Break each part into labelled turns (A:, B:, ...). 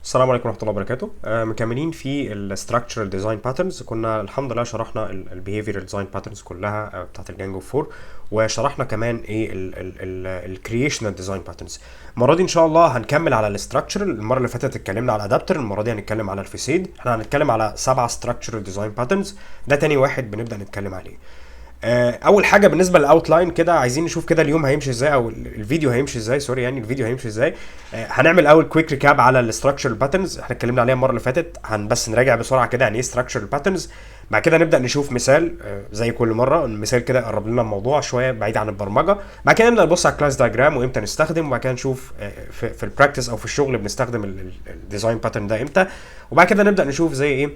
A: السلام عليكم ورحمة الله وبركاته. مكملين في الستراكشرال ديزاين باترنز. كنا الحمد لله شرحنا البيهيفيرال ديزاين باترنز كلها بتاعت الجانجو 4، وشرحنا كمان ايه الكرييشنال ديزاين باترنز. المرة دي ان شاء الله هنكمل على الستراكشرال. المرة اللي فاتت اتكلمنا على الادابتر، المرة دي هنتكلم على الفيسيد. احنا هنتكلم على 7 ستراكشرال ديزاين باترنز، ده تاني واحد بنبدأ نتكلم عليه. اول حاجه بالنسبه للاوتلاين كده، عايزين نشوف كده اليوم هيمشي ازاي، او الفيديو هيمشي ازاي، سوري يعني الفيديو هيمشي ازاي. هنعمل اول كويك ريكاب على الاستراكشر باترنز، احنا اتكلمنا عليها المره اللي فاتت. بس نراجع بسرعه كده يعني ايه استراكشر باترنز. بعد كده نبدا نشوف مثال، زي كل مره المثال كده يقرب لنا الموضوع شويه بعيد عن البرمجه. بعد كده نبدا نبص على الكلاس دايجرام وامتى نستخدم، وبعد كده نشوف في البراكتس او في الشغل بنستخدم الديزاين باترن ده امتى. وبعد كده نبدا نشوف زي ايه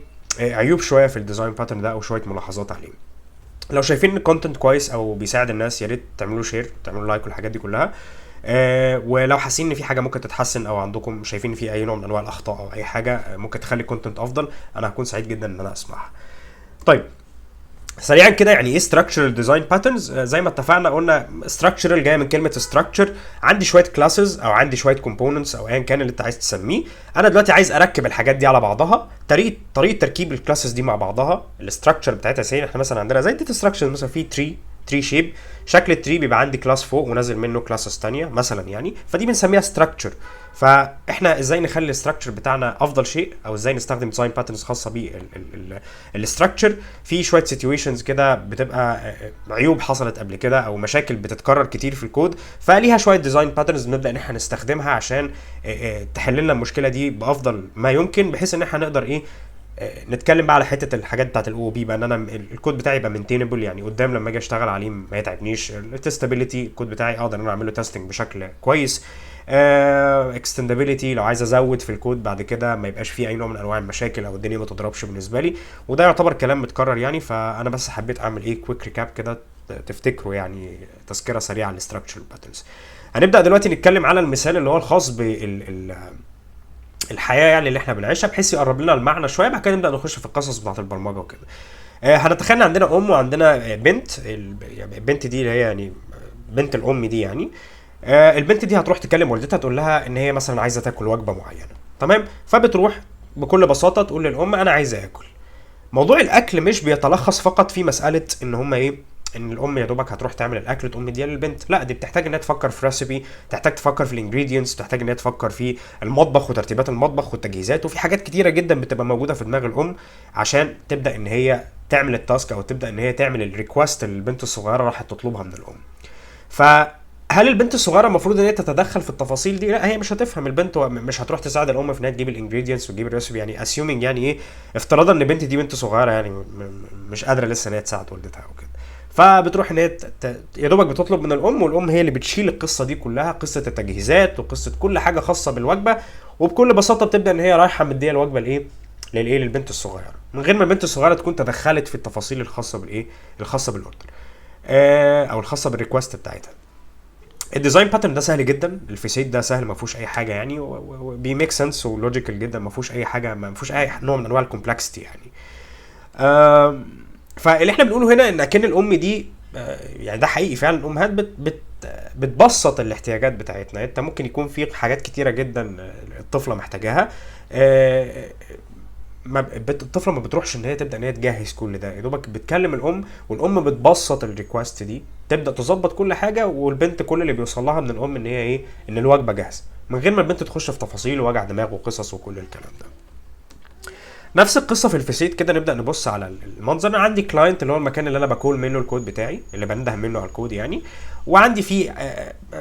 A: عيوب شويه في الديزاين باترن ده او شويه ملاحظات عليه. لو شايفين ان الكونتنت كويس او بيساعد الناس، يا ريت تعملوا شير، تعملوا لايك والحاجات دي كلها. ولو حاسين ان في حاجه ممكن تتحسن، او عندكم شايفين ان في اي نوع من انواع الاخطاء او اي حاجه ممكن تخلي الكونتنت افضل، انا هكون سعيد جدا ان انا اسمعها. طيب، سريعا كده يعني ايه structural design patterns. زي ما اتفقنا قلنا structural جايه من كلمه structure. عندي شويه classes او عندي شويه components او ايا كان اللي انت عايز تسميه. انا دلوقتي عايز اركب الحاجات دي على بعضها. طريقه تركيب الكلاسز دي مع بعضها، الاستراكشر بتاعتها سي. احنا مثلا عندنا زي الداتا ستراكشر، مثلا في تري شيب. شكل التري بيبقى عندي كلاس فوق ونازل منه كلاسز تانية مثلا يعني، فدي بنسميها ستراكشر. فاحنا ازاي نخلي الاستراكشر بتاعنا افضل شيء، او ازاي نستخدم ديزاين باترنز خاصه بالاستراكشر في شويه سيتويشنز كده بتبقى عيوب حصلت قبل كده او مشاكل بتتكرر كتير في الكود، فليها شويه ديزاين باترنز بنبدا ان احنا نستخدمها عشان تحل لنا المشكله دي بافضل ما يمكن، بحيث ان احنا نقدر ايه نتكلم بقى على حته الحاجات بتاعت الاو بي بقى، ان انا الكود بتاعي يبقى مينتينبل، يعني قدام لما اجي اشتغل عليه ما يتعبنيش. التستابيليتي، الكود بتاعي اقدر ان انا اعمل له تيستنج بشكل كويس. اكستندابيلتي، لو عايز ازود في الكود بعد كده ما يبقاش فيه اي نوع من انواع المشاكل او الدنيا ما تضربش بالنسبه لي. وده يعتبر كلام متكرر يعني، فانا بس حبيت اعمل ايه كويك ريكاب كده تفتكروا يعني تذكره سريعه عن الاستراكشر باترنز. هنبدا دلوقتي نتكلم على المثال اللي هو الخاص الحياه يعني اللي احنا بنعيشها، بحيث يقرب لنا المعنى شويه. بعد كده نبدا نخش في القصص بتاعه البرمجه وكده. هنتخيل عندنا ام وعندنا بنت. يعني البنت دي اللي هي يعني بنت الام دي يعني. البنت دي هتروح تكلم والدتها، تقول لها ان هي مثلا عايزه تاكل وجبه معينه، تمام؟ فبتروح بكل بساطه تقول للام انا عايزه اكل. موضوع الاكل مش بيتلخص فقط في مساله ان هم ايه، ان الام يا دوبك هتروح تعمل الاكل تقوم مديها للبنت. لا، دي بتحتاج انها تفكر في ريسيبي، تحتاج تفكر في الانجريدينتس، تحتاج انها تفكر في المطبخ وترتيبات المطبخ والتجهيزات، وفي حاجات كتيره جدا بتبقى موجوده في دماغ الام عشان تبدا ان هي تعمل التاسك، او تبدا ان هي تعمل الريكوست اللي البنت الصغيره راحت تطلبها من الام. فهل البنت الصغيره المفروض ان هي تتدخل في التفاصيل دي؟ لا، هي مش هتفهم. البنت مش هتروح تساعد الام في انها تجيب الانجريدينتس وتجيب الريسبي، يعني اسيومينج يعني ايه، افتراضا ان البنت دي بنت صغيره يعني مش قادره لسه ان هي تساعد والدتها او كده. فبتروح ان هي يا دوبك بتطلب من الام، والام هي اللي بتشيل القصه دي كلها، قصه التجهيزات وقصه كل حاجه خاصه بالوجبه. وبكل بساطه بتبدا ان هي رايحه مديه الوجبه للبنت الصغيره، من غير ما البنت الصغيره تكون تدخلت في التفاصيل الخاصه بالايه، الخاصه بالاوردر، او الخاصه بالريكوست بتاعتها. الديزاين باترن ده سهل جدا، الفيسيت ده سهل ما فيهوش اي حاجه يعني، وبيميك سنس ولوجيكال جدا، ما فيهوش اي حاجه، ما فيهوش اي نوع من انواع الكومبلكسيتي يعني. فاللي احنا بنقوله هنا ان اكن الام دي يعني ده حقيقي فعلا، الامهات بتبسط الاحتياجات بتاعتنا. انت ممكن يكون في حاجات كتيره جدا الطفله محتاجاها. الطفله ما بتروحش ان هي تبدا ان هي تجهز كل ده، يا دوبك بتكلم الام والام بتبسط الريكوست دي، تبدا تظبط كل حاجه، والبنت كل اللي بيوصل لها من الام ان هي ايه، ان الوجبه جاهزه، من غير ما البنت تخش في تفاصيل ووجع دماغ وقصص وكل الكلام ده. نفس القصه في الفيسيت كده. نبدا نبص على المنظر. انا عندي كلاينت اللي هو المكان اللي انا بكول منه الكود بتاعي، اللي بنده منه على الكود يعني. وعندي فيه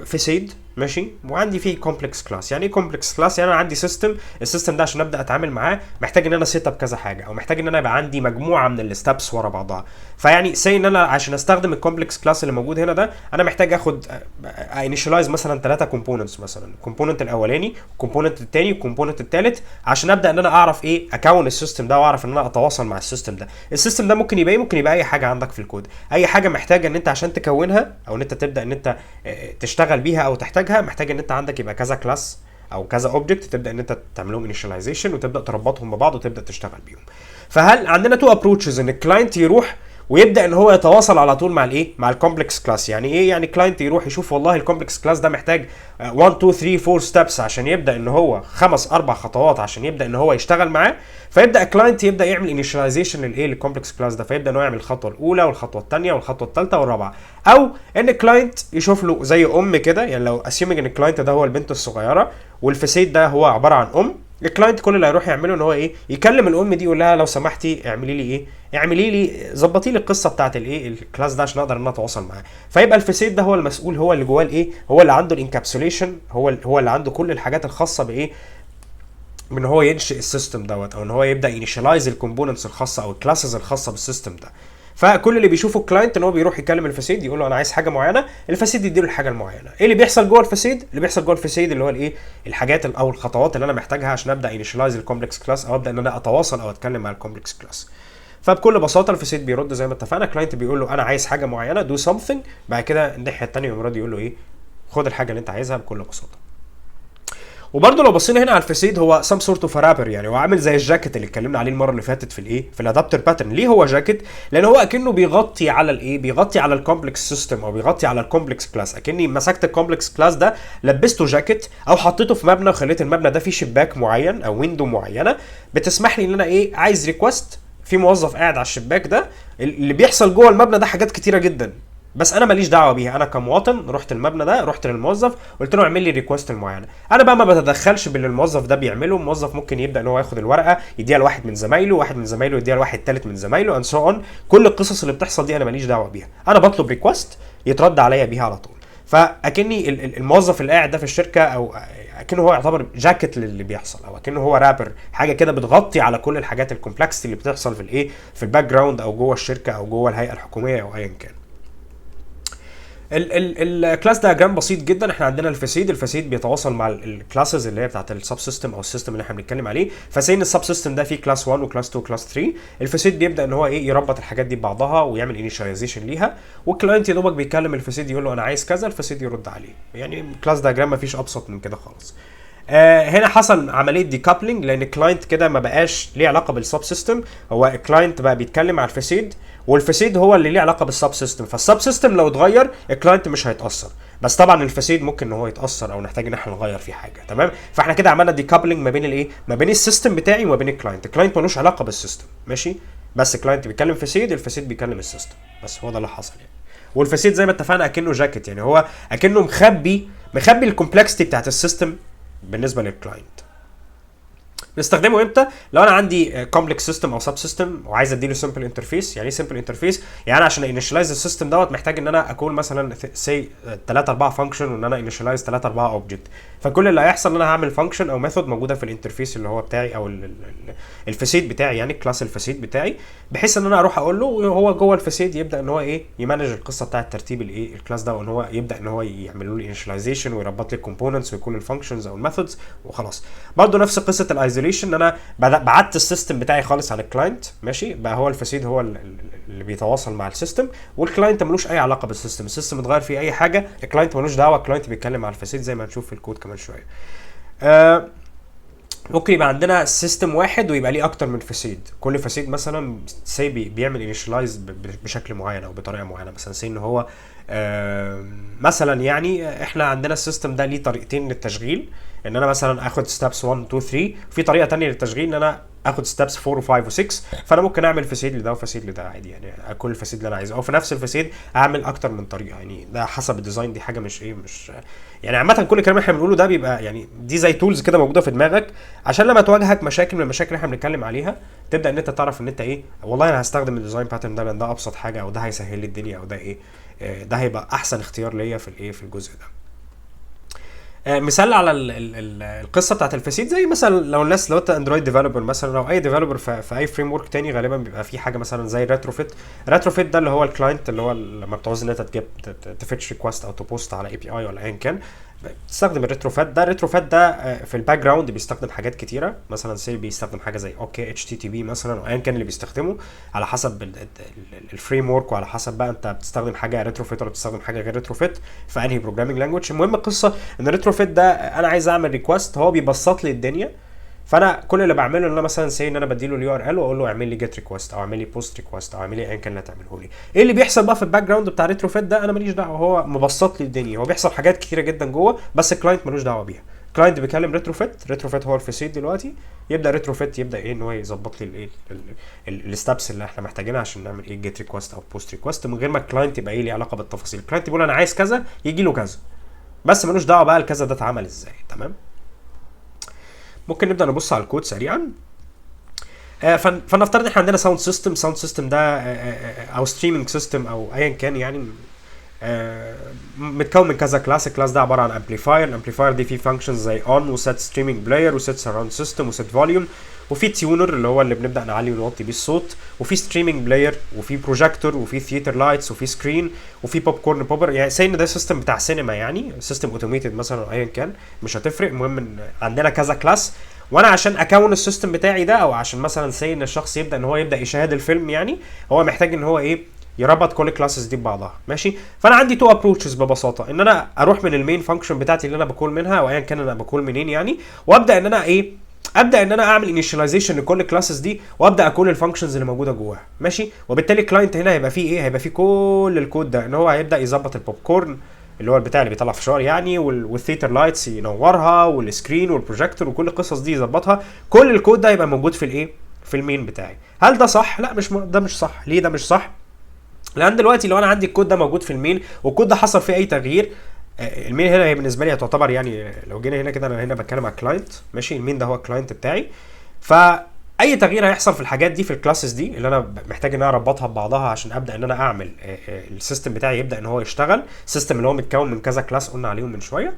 A: فيسيد ماشي، وعندي فيه كومبلكس كلاس. يعني ايه كومبلكس كلاس؟ يعني انا عندي سيستم، السيستم ده عشان ابدا اتعامل معاه محتاج ان انا سيت اب كذا حاجه، او محتاج ان انا يبقى عندي مجموعه من الستبس ورا بعضها. فيعني سي ان انا عشان استخدم الكومبلكس كلاس اللي موجود هنا ده، انا محتاج اخد انيشالايز مثلا 3 كومبوننتس، مثلا الكومبوننت الاولاني والكومبوننت الثاني والكومبوننت الثالث، عشان ابدا ان انا اعرف ايه اكون السيستم ده، واعرف ان انا اتواصل مع السيستم ده. السيستم ده ممكن يبقى ايه؟ ممكن يبقى اي حاجه عندك في الكود، اي حاجه محتاجه ان انت عشان تكونها، او ان انت تبدا ان انت تشتغل بيها او تحتاجها، محتاج ان انت عندك يبقى كذا كلاس او كذا اوبجكت، تبدا ان انت تعملهم انيشاليزيشن وتبدا تربطهم ببعض وتبدا تشتغل بيهم. فهل عندنا تو ابروتشز، ان الكلاينت يروح ويبدا ان هو يتواصل على طول مع الايه، مع الكومبلكس كلاس. يعني ايه؟ يعني كلاينت يروح يشوف والله الكومبلكس كلاس ده محتاج 1 2 3 4 ستيبس عشان يبدا ان هو 4 خطوات عشان يبدا ان هو يشتغل معاه. فيبدا الكلاينت يبدا يعمل انيشاليزيشن للايه، للكومبلكس كلاس ده، فيبدا ان هو يعمل الخطوه الاولى والخطوه الثانيه والخطوه الثالثه والرابعه. او ان الكلاينت يشوف له زي ام كده، يعني لو اسيومنج ان الكلاينت ده هو البنت الصغيره والفاسيد ده هو عباره عن ام، الكلاينت كل اللي هيروح يعمله ان هو ايه، يكلم الام دي يقول لها لو سمحتي اعملي لي ايه، اعملي لي ظبطي لي القصه بتاعت الايه، الكلاس ده عشان اقدر ان انا اتواصل معاه. فيبقى الفاسيد ده هو المسؤول، هو اللي جواه الايه، هو اللي عنده الانكابسوليشن، هو اللي عنده كل الحاجات الخاصه بايه، ان هو ينشئ السيستم دوت، او ان هو يبدا ينيشالايز الكومبوننتس الخاصه او الكلاسز الخاصه بالسيستم ده. فكل اللي بيشوفه الكلاينت ان هو بيروح يكلم الفاسيد يقول له انا عايز حاجه معينه، الفاسيد يديله الحاجه المعينه. ايه اللي بيحصل جوه الفاسيد؟ اللي بيحصل جوه الفاسيد اللي هو الايه، الحاجات او الخطوات اللي انا محتاجها عشان ابدا انيشالايز الكومبلكس كلاس، او ابدا ان انا اتواصل او اتكلم مع الكومبلكس كلاس. فبكل بساطه الفاسيد بيرد زي ما اتفقنا، الكلاينت بيقول له انا عايز حاجه معينه دو سمثينج، بعد كده الناحيه الثانيه يقوم راضي يقول له ايه، خد الحاجه اللي انت عايزها بكل بساطه. وبرده لو بصينا هنا على الفاسيد هو سام سورت اوف رابر، يعني هو عامل زي الجاكيت اللي اتكلمنا عليه المره اللي فاتت في الايه، في الادابتر باترن. ليه هو جاكيت؟ لان هو اكنه بيغطي على الايه، بيغطي على الكومبلكس سيستم او بيغطي على الكومبلكس كلاس. اكني مسكت الكومبلكس كلاس ده لبسته جاكيت او حطيته في مبنى وخليت المبنى ده فيه شباك معين او ويندو معينه بتسمح لي ان انا ايه، عايز ريكوست في موظف قاعد على الشباك ده، اللي بيحصل جوه المبنى ده حاجات كتيره جدا بس انا ماليش دعوه بيها. انا كمواطن رحت المبنى ده، رحت للموظف قلت له اعمل لي ريكوست المعينه، انا بقى ما بتدخلش باللي الموظف ده بيعمله. الموظف ممكن يبدا ان هو ياخد الورقه يديها لواحد من زمايله، واحد من زمايله يديها لواحد ثالث من زمايله اند سو اون. كل القصص اللي بتحصل دي انا ماليش دعوه بيها، انا بطلب ريكوست يترد عليا بيها على طول. فاكني الموظف اللي قاعد ده في الشركه، او اكنه هو يعتبر جاكيت للي بيحصل، او اكنه هو رابر، حاجه كده بتغطي على كل الحاجات الكومبلكسيتي اللي بتحصل في الايه، في الباك جراوند او جوه الشركه او جوه الهيئه الحكوميه او ايا كان. الكلاس دياجرام بسيط جدا. احنا عندنا الفاسيد بيتواصل مع الكلاسز اللي هي بتاعت السب سيستم او السيستم اللي احنا بنتكلم عليه. فسين السب سيستم ده فيه كلاس 1 وكلاس 2 وكلاس 3. الفاسيد بيبدا ان هو ايه، يربط الحاجات دي ببعضها ويعمل انيشاليزيشن ليها، والكلاينت يا دوبك بيكلم الفاسيد يقول له انا عايز كذا، الفاسيد يرد عليه. يعني الكلاس دياجرام مفيش ابسط من كده خالص. هنا حصل عمليه ديكابلنج، لان الكلاينت كده ما بقاش ليه علاقه بالسب سيستم، هو الكلاينت بقى بيتكلم على الفاسيد، والفاسيد هو اللي ليه علاقه بالسب سيستم. فالسب سيستم لو اتغير الكلاينت مش هيتاثر، بس طبعا الفاسيد ممكن ان هو يتاثر او نحتاج ان احنا نغير فيه حاجه. تمام؟ فاحنا كده عملنا ديكابلنج ما بين الايه، ما بين السيستم بتاعي وما بين الكلاينت. الكلاينت ملوش علاقه بالسيستم، ماشي، بس الكلاينت بيتكلم فاسيد، الفاسيد بيتكلم السيستم، بس هو ده اللي حصل يعني. والفاسيد زي ما اتفقنا اكنه جاكيت، يعني هو اكنه مخبي الكومبلكسيتي بتاعت السيستم بالنسبه للكلاينت. بنستخدمه امتى؟ لو انا عندي كومبلكس سيستم او سب سيستم وعايز اديله سمبل انترفيس. يعني ايه سمبل انترفيس؟ يعني انا عشان انيشلايز السيستم دوت محتاج ان انا اكون مثلا سي 3 4 فانكشن، وان انا انيشلايز 3 4 اوبجكت. فكل اللي هيحصل ان انا هعمل فانكشن او ميثود موجوده في الانترفيس اللي هو بتاعي او الفاسيد بتاعي، يعني كلاس الفاسيد بتاعي، بحيث ان انا اروح اقول له وهو جوه الفاسيد يبدا ان هو ايه، يمانج القصه بتاعه ترتيب الايه، الكلاس ده، وان هو يبدا ان هو يعمل له انيشلايزيشن ويربط لي الكومبوننتس ويكون الفانكشنز او الميثودز وخلاص. برضه نفس قصه الايزوليشن، ان انا بعدت السيستم بتاعي خالص عن الكلاينت، ماشي، بقى هو الفاسيد هو اللي بيتواصل مع السيستم، والكلاينت ملوش اي علاقه بالسيستم. السيستم اتغير فيه اي حاجه الكلاينت ملوش دعوه، الكلاينت بيتكلم مع الفاسيد زي ما هنشوف في الكود كمان شويه. ممكن يبقى عندنا سيستم واحد ويبقى ليه اكتر من فاسيد. كل فاسيد مثلا سي بيعمل انيشلايز بشكل معين او بطريقه معينه. مثلا سي ان هو مثلا يعني احنا عندنا السيستم ده ليه طريقتين للتشغيل، ان انا مثلا اخد ستابس 1 2 3، في طريقه ثانيه للتشغيل ان انا اخد ستابس 4 و5 و6. فانا ممكن اعمل فاسيد لده وفاسيد لده عادي، يعني كل الفاسيد اللي انا عايزه، او في نفس الفاسيد اعمل اكتر من طريقه. يعني ده حسب الديزاين، دي حاجه مش ايه، مش يعني عامه كل الكلام اللي احنا بنقوله ده بيبقى يعني دي زي تولز كده موجوده في دماغك، عشان لما تواجهك مشاكل من المشاكل اللي احنا بنتكلم عليها تبدا ان انت تعرف ان انت ايه، والله انا هستخدم الديزاين باترن ده لان ده ابسط حاجه، او ده هيسهل لي الدنيا، او ده ايه، ده هيبقى احسن اختيار ليا في الايه، في الجزء ده. مثال على القصه بتاعت الفاسيد، زي مثلا لو انت اندرويد ديفلوبر مثلا، او اي ديفلوبر في اي فريم ورك تاني، غالبا بيبقى في حاجه مثلا زي ريتروفيت ده اللي هو الكلاينت اللي هو لما بتعوز ان انت تجيب تفتش ريكوست او تبوست على اي بي اي ولا ايا كان، بتستخدم الريتروفيت ده في الباك جراوند بيستخدم حاجات كتيره. مثلا سي بيستخدم حاجه زي اوكي اتش تي تي بي مثلا، او ايا كان اللي بيستخدمه على حسب الفريم ورك، وعلى حسب بقى انت بتستخدم حاجه ريتروفيت ولا بتستخدم حاجه غير ريتروفيت في انهي بروجرامينج لانجويج. المهم القصه ان الريتروفيت ده انا عايز اعمل ريكوست، هو بيبسط لي الدنيا فانا كل اللي بعمله ان انا مثلا سي ان انا بديله اليو ار ال واقول له اعمل لي جيت ريكوست او اعمل لي بوست ريكوست او اعمل لي ايا كان اللي هتعمله لي. ايه اللي بيحصل بقى في الباك جراوند بتاع ريتروفيت ده انا ماليش دعوه، هو مبسط لي الدنيا، هو بيحصل حاجات كتيره جدا جوه بس الكلاينت ملوش دعوه بيها. الكلاينت بيكلم ريتروفيت هو الفاسيد دلوقتي، يبدا ريتروفيت يبدا ايه ان هو يظبط لي الايه الستبس اللي احنا محتاجينها عشان نعمل ايه جيت ريكوست او بوست ريكوست، من غير ما الكلاينت يبقى ايه ليه علاقه بالتفاصيل. الكلاينت بيقول انا عايز كذا يجي له كذا، بس ملوش دعوه بقى الكذا ده اتعمل ازاي. تمام. ممكن نبدا نبص على الكود سريعا. فنفترض ان احنا عندنا ساوند سيستم ده او ستريمينج سيستم او ايا كان يعني، متكون من كذا كلاس. الكلاس ده عباره عن امبليفاير. الامبليفاير دي فيه فانكشنز زي اون وسيت ستريمينج بلاير وسيت سراوند سيستم وسيت فوليوم، وفي تيونر اللي هو اللي بنبدا نعلي ونوطي بيه الصوت، وفي ستريمينج بلاير وفي بروجيكتور وفي ثياتر لايتس وفي سكرين وفي بوب كورن بوبر. يعني زي ان ده سيستم بتاع سينما يعني، سيستم اوتوميتد مثلا او ايا كان مش هتفرق. المهم ان عندنا كذا كلاس، وانا عشان اكون السيستم بتاعي ده او عشان مثلا سي ان الشخص يبدا ان هو يبدا يشاهد الفيلم يعني، هو محتاج ان هو ايه يربط كل الكلاسز دي ببعضها. ماشي. فانا عندي تو ابروتشز ببساطه، ان انا اروح من المين فانكشن بتاعتي اللي انا بكول منها او ايا كان انا بكول منين يعني، وابدا ان انا ايه ابدا ان انا اعمل انيشاليزيشن لكل الكلاسز دي وابدا اكل الفانكشنز اللي موجوده جواها. ماشي. وبالتالي الكلاينت هنا هيبقى فيه ايه، هيبقى فيه كل الكود ده ان هو هيبدا يظبط البوب كورن اللي هو البتاع اللي بيطلع فشار يعني، والثيتر لايتس ينورها والسكرين والبروجيكتور وكل القصص دي يظبطها. كل الكود ده يبقى موجود في الايه في المين بتاعي. هل ده صح؟ لا مش ده مش صح. ليه ده مش صح؟ لان دلوقتي لو انا عندي الكود ده موجود في المين والكود ده حصل فيه اي تغيير، المين هنا هي بالنسبه لي هتعتبر يعني، لو جينا هنا كده انا هنا بتكلم على الكلاينت. ماشي. المين ده هو الكلاينت بتاعي. فاي تغيير هيحصل في الحاجات دي في الكلاسز دي اللي انا محتاج ان انا اربطها ببعضها عشان ابدا ان انا اعمل السيستم بتاعي يبدا ان هو يشتغل. السيستم اللي هو متكون من كذا كلاس قلنا عليهم من شويه،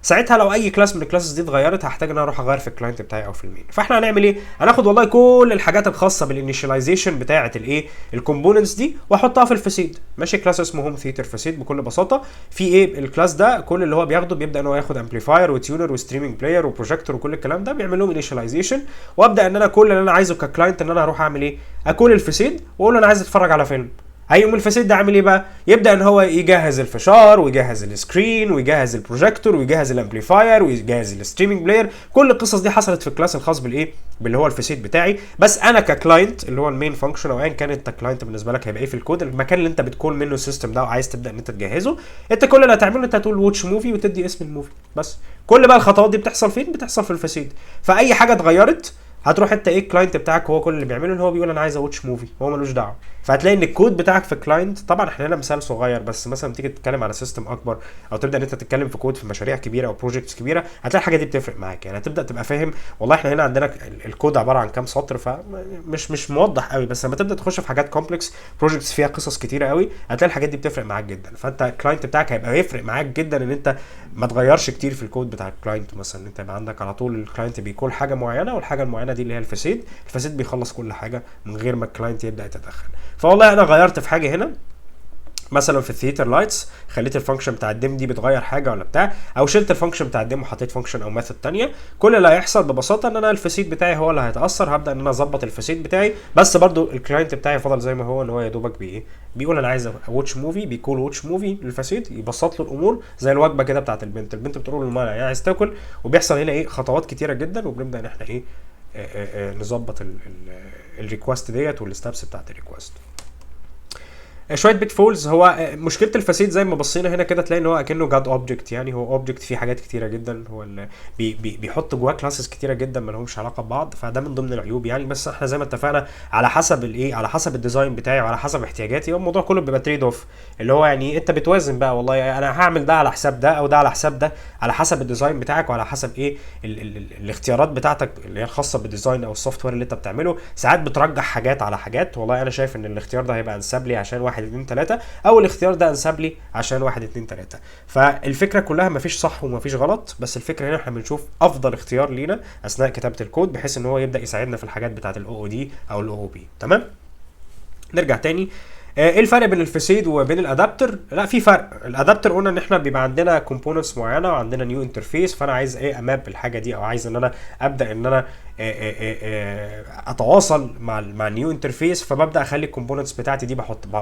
A: ساعتها لو اي كلاس من الكلاسز دي اتغيرت هحتاج ان انا اروح اغير في الكلاينت بتاعي او في المين. فاحنا هنعمل ايه؟ هناخد والله كل الحاجات الخاصه بالانيشاليزيشن بتاعه الايه الكومبوننتس دي واحطها في الفاسيد. ماشي. كلاس اسمه هوم ثياتر فاسيد بكل بساطه. في ايه الكلاس ده كل اللي هو بياخده بيبدا ان هو ياخد امبليفاير وتيونر وستريمينج بلاير وبروجيكتور وكل الكلام ده بيعمل لهم انيشاليزيشن، وابدا ان انا كل اللي انا عايزه ككلاينت ان انا اروح اعمل ايه اكل الفاسيد واقول له انا عايز اتفرج على فيلم. هيقوم الفاسيد ده عامل ايه بقى؟ يبدا ان هو يجهز الفشار ويجهز السكرين ويجهز البروجيكتور ويجهز الامبليفاير ويجهز الستريمينج بلاير. كل القصص دي حصلت في الكلاس الخاص بالايه باللي هو الفاسيد بتاعي. بس انا ككلاينت اللي هو المين فانكشن او ايا كان انت كلاينت بالنسبه لك هيبقى ايه في الكود، المكان اللي انت بتكون منه السيستم ده وعايز تبدا ان انت تجهزه، انت كل اللي هتعمله انت هتقول واتش موفي وتدي اسم الموفي بس. كل بقى الخطوات دي بتحصل فين؟ بتحصل في الفاسيد. فاي حاجه اتغيرت هتروح انت ايه الكلاينت بتاعك هو كل اللي بيعمله ان هو بيقول انا عايز اواتش موفي، هو ملوش دعوه. فهتلاقي ان الكود بتاعك في الكلاينت، طبعا احنا هنا مثال صغير بس مثلا تيجي تتكلم على سيستم اكبر او تبدا ان انت تتكلم في كود في مشاريع كبيره او بروجكتس كبيره، هتلاقي الحاجه دي بتفرق معاك. يعني هتبدا تبقى فاهم والله احنا هنا عندنا الكود عباره عن كام سطر، فمش موضح قوي، بس لما تبدا تخش في حاجات كومبلكس بروجكتس فيها قصص كتيره قوي هتلاقي الحاجات دي بتفرق معاك جدا. فانت الكلاينت بتاعك هيبقى يفرق معاك جدا ان انت ما تغيرش كتير في الكود بتاع الكلاينت. مثلا انت يبقى عندك على طول الكلاينت بيكون حاجه معينه والحاجه المعينه دي اللي هي الفاسيد بيخلص كل حاجه من غير ما الكلاينت يبدا يتدخل. فوالله انا غيرت في حاجه هنا مثلا في الثياتر لايتس، خليت الفانكشن بتاع الديم دي بتغير حاجه ولا بتاع، او شلت الفانكشن بتاع الديم وحطيت فانكشن او ميثود ثانيه. كل اللي هيحصل ببساطه ان انا الفاسيد بتاعي هو اللي هيتاثر، هبدا ان انا اظبط الفاسيد بتاعي، بس برضو الكلاينت بتاعي فضل زي ما هو ان هو يا دوبك بيقول انا عايز واتش موفي، بيكول واتش موفي للفاسيد، يبسط له الامور زي الوجبه كده بتاعت البنت بتقول له الماما يعني عايز تاكل، وبيحصل هنا ايه خطوات كتيره جدا وبنبدا ان احنا ايه نظبط الريكوست ديت والستابس بتاعت الريكوست. شويه بيت فولز. هو مشكله الفاسيد زي ما بصينا هنا كده تلاقي ان هو اكنه جاد اوبجكت، يعني هو اوبجكت فيه حاجات كتيره جدا، هو اللي بيحط جواه كلاسز كتيره جدا ما لهمش علاقه ببعض، فده من ضمن العيوب يعني. بس احنا زي ما اتفقنا على حسب الايه على حسب الديزاين بتاعي وعلى حسب احتياجاتي، والموضوع كله بيبقى تريد اوف، اللي هو يعني انت بتوازن بقى والله انا هعمل ده على حساب ده او ده على حساب ده، على حسب الديزاين بتاعك وعلى حسب ايه الاختيارات بتاعتك اللي هي الخاصه بالديزاين او السوفت وير اللي انت بتعمله. ساعات بترجح حاجات على حاجات، والله انا شايف ان الاختيار ده هيبقى انسب لي عشان 1 2 3، او الاختيار ده انسب لي عشان 1 2 3. فالفكره كلها مفيش صح ومفيش غلط، بس الفكره هنا احنا بنشوف افضل اختيار لينا اثناء كتابه الكود بحيث ان هو يبدا يساعدنا في الحاجات بتاعه الاو او دي او الاو او بي. تمام. نرجع تاني. ايه الفرق بين الفاسيد وبين الادابتر؟ لا في فرق. الادابتر قلنا ان احنا بيبقى عندنا كومبوننتس معينه وعندنا نيو انترفيس، فانا عايز ايه اماب الحاجه دي او عايز ان انا ابدا ان انا اتواصل مع النيو انترفيس، فببدا اخلي الكومبوننتس بتاعتي دي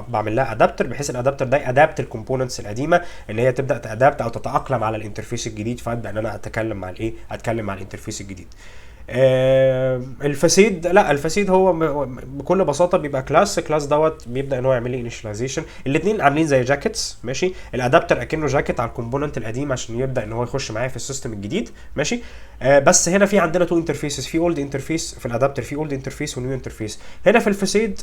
A: بعمل لها ادابتر بحيث الادابتر ده ادابت الكومبوننتس القديمه ان هي تبدا تادابت او تتاقلم على الانترفيس الجديد، فابدا ان انا اتكلم مع الانترفيس الجديد. الفسيد، لا الفسيد هو بكل بساطه بيبقى كلاس دوت بيبدا ان هو يعمل لي انيشاليزيشن. الاثنين عاملين زي جاكيتس ماشي، الادابتر اكنه جاكيت على الكومبوننت القديم عشان يبدا ان هو يخش معايا في السيستم الجديد ماشي. بس هنا في عندنا تو انترفيسز، في اولد انترفيس في الادابتر، في اولد انترفيس ونيو انترفيس. هنا في الفسيد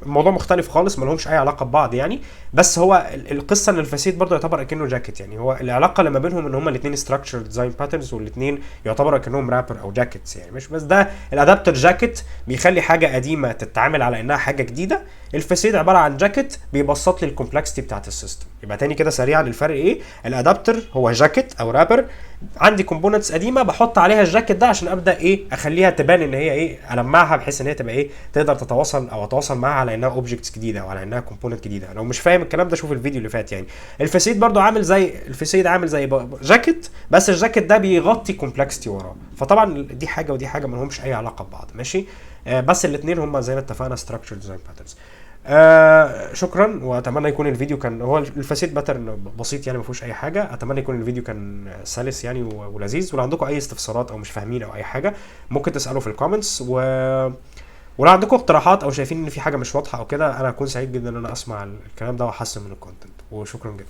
A: الموضوع مختلف خالص، ما لهمش اي علاقه ببعض يعني. بس هو القصه ان الفسيد برضه يعتبر اكنه جاكيت، يعني هو العلاقه اللي ما بينهم ان هما الاثنين ستراكشر ديزاين باترنز، والاثنين يعتبروا كانهم رابر او جاكيتس يعني. مش بس ده الادابتر جاكيت بيخلي حاجه قديمه تتعامل على انها حاجه جديده، الفسيد عباره عن جاكيت بيبسط لي الكومبلكسيتي بتاعت السيستم. يبقى تاني كده سريعا الفرق ايه؟ الادابتر هو جاكيت او رابر، عندي كومبوننتس قديمه بحط عليها الجاكيت ده عشان ابدا ايه اخليها تبان ان هي ايه، المعها بحيث ان هي تبقى ايه تقدر تتواصل او اتواصل معاها على انها اوبجكتس جديده او على انها كومبوننت جديده. لو مش فاهم الكلام ده شوف الفيديو اللي فات يعني. الفسيد برضو عامل زي عامل زي جاكيت، بس الجاكيت ده بيغطي كومبلكسيتي وراه. فطبعا دي حاجه ودي حاجه ما لهمش اي علاقه ببعض ماشي. بس الاثنين هم زي ما اتفقنا ستراكشر ديزاين باترنز. شكرا، واتمنى يكون الفيديو كان هو الفسيد باترن بسيط يعني ما فيهوش اي حاجه. اتمنى يكون الفيديو كان سلس يعني ولذيذ. ولو عندكم اي استفسارات او مش فاهمين او اي حاجه ممكن تسالوا في الكومنتس، ولو عندكم اقتراحات او شايفين ان في حاجه مش واضحه او كده انا هكون سعيد جدا ان انا اسمع الكلام ده واحسن من الكونتنت. وشكرا جدا.